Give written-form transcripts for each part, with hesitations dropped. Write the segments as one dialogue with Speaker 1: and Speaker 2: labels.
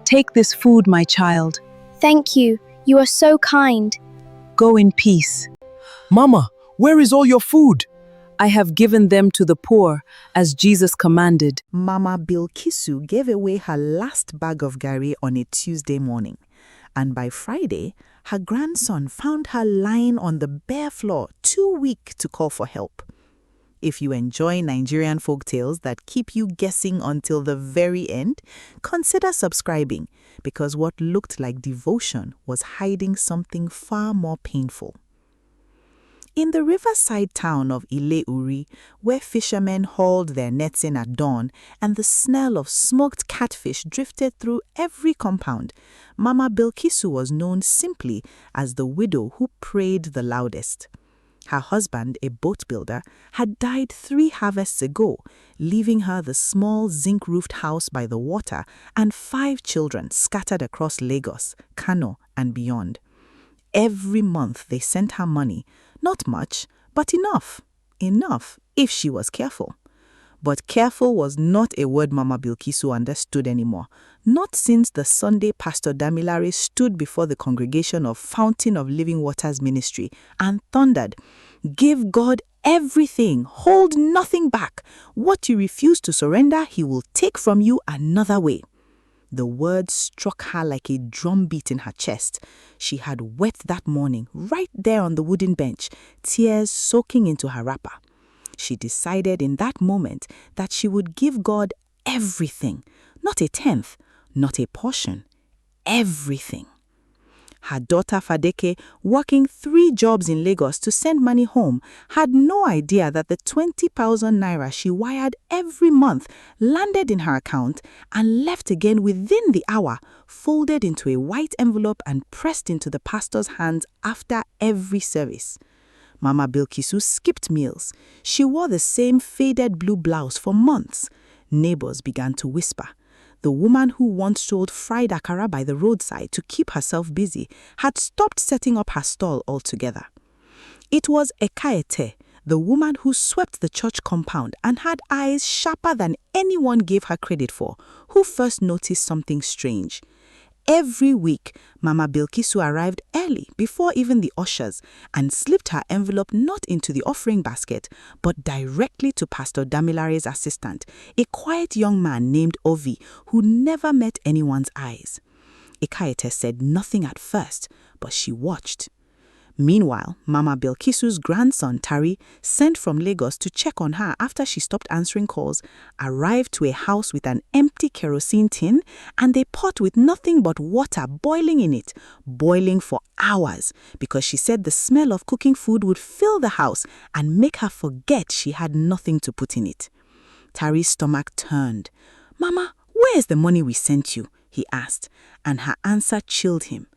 Speaker 1: Take this food, my child.
Speaker 2: Thank you. You are so kind.
Speaker 1: Go in peace.
Speaker 3: Mama, where is all your food?
Speaker 1: I have given them to the poor, as Jesus commanded.
Speaker 4: Mama Bilkisu gave away her last bag of gari on a Tuesday morning. And by Friday, her grandson found her lying on the bare floor, too weak to call for help. If you enjoy Nigerian folk tales that keep you guessing until the very end, consider subscribing, because what looked like devotion was hiding something far more painful. In the riverside town of Ile-Uri, where fishermen hauled their nets in at dawn and the smell of smoked catfish drifted through every compound, Mama Bilkisu was known simply as the widow who prayed the loudest. Her husband, a boat builder, had died 3 harvests ago, leaving her the small zinc-roofed house by the water and 5 children scattered across Lagos, Kano, and beyond. Every month they sent her money, not much, but enough. Enough, if she was careful. But careful was not a word Mama Bilkisu understood anymore, not since the Sunday Pastor Damilare stood before the congregation of Fountain of Living Waters Ministry and thundered, "Give God everything, hold nothing back. What you refuse to surrender, He will take from you another way." The words struck her like a drumbeat in her chest. She had wept that morning, right there on the wooden bench, tears soaking into her wrapper. She decided in that moment that she would give God everything, not a tenth, not a portion, everything. Her daughter Fadeke, working 3 jobs in Lagos to send money home, had no idea that the 20,000 naira she wired every month landed in her account and left again within the hour, folded into a white envelope and pressed into the pastor's hands after every service. Mama Bilkisu skipped meals. She wore the same faded blue blouse for months. Neighbors began to whisper. The woman who once sold fried akara by the roadside to keep herself busy had stopped setting up her stall altogether. It was Ekaete, the woman who swept the church compound and had eyes sharper than anyone gave her credit for, who first noticed something strange. Every week, Mama Bilkisu arrived early before even the ushers and slipped her envelope not into the offering basket, but directly to Pastor Damilare's assistant, a quiet young man named Ovi who never met anyone's eyes. Ekaete said nothing at first, but she watched. Meanwhile, Mama Bilkisu's grandson, Tari, sent from Lagos to check on her after she stopped answering calls, arrived to a house with an empty kerosene tin and a pot with nothing but water boiling in it, boiling for hours, because she said the smell of cooking food would fill the house and make her forget she had nothing to put in it. Tari's stomach turned. "Mama, where is the money we sent you?" he asked, and her answer chilled him.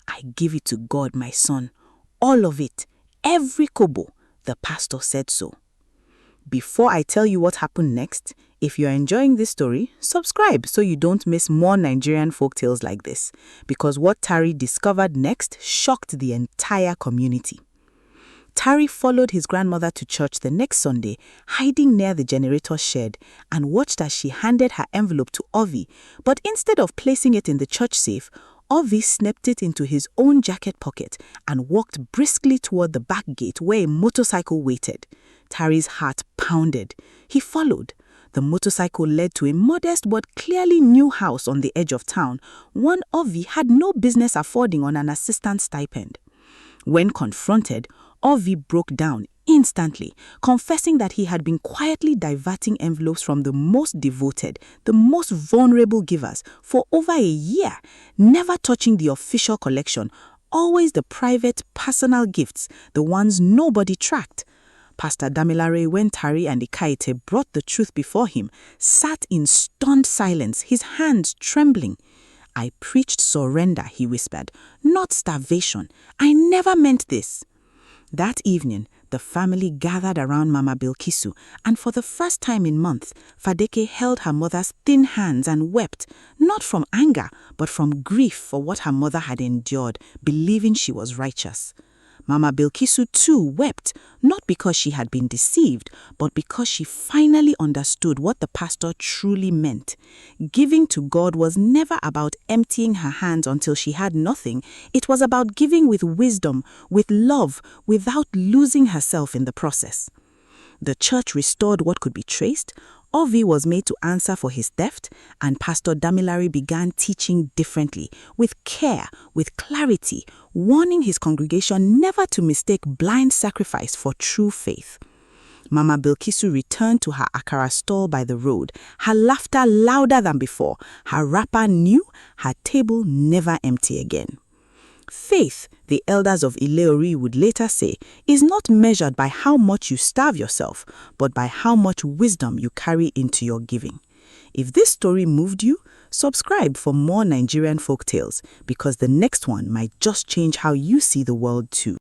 Speaker 4: "I give it to God, my son. All of it, every kobo, the pastor said so." Before I tell you what happened next, if you're enjoying this story, subscribe so you don't miss more Nigerian folktales like this, because what Tari discovered next shocked the entire community. Tari followed his grandmother to church the next Sunday, hiding near the generator shed, and watched as she handed her envelope to Ovi, but instead of placing it in the church safe, Ovi snipped it into his own jacket pocket and walked briskly toward the back gate where a motorcycle waited. Tari's heart pounded. He followed. The motorcycle led to a modest but clearly new house on the edge of town, one Ovi had no business affording on an assistant stipend. When confronted, Ovi broke down instantly, confessing that he had been quietly diverting envelopes from the most devoted, the most vulnerable givers for over a year, never touching the official collection, always the private, personal gifts, the ones nobody tracked. Pastor Damilare, when Tari and Ekaete brought the truth before him, sat in stunned silence, his hands trembling. "I preached surrender," he whispered, "not starvation. I never meant this." That evening, the family gathered around Mama Bilkisu, and for the first time in months, Fadeke held her mother's thin hands and wept, not from anger, but from grief for what her mother had endured, believing she was righteous. Mama Bilkisu too wept, not because she had been deceived, but because she finally understood what the pastor truly meant. Giving to God was never about emptying her hands until she had nothing. It was about giving with wisdom, with love, without losing herself in the process. The church restored what could be traced, Ovi was made to answer for his theft, and Pastor Damilare began teaching differently, with care, with clarity, warning his congregation never to mistake blind sacrifice for true faith. Mama Bilkisu returned to her akara stall by the road, her laughter louder than before, her wrapper new, her table never empty again. Faith, the elders of Ileori would later say, is not measured by how much you starve yourself, but by how much wisdom you carry into your giving. If this story moved you, subscribe for more Nigerian folk tales, because the next one might just change how you see the world too.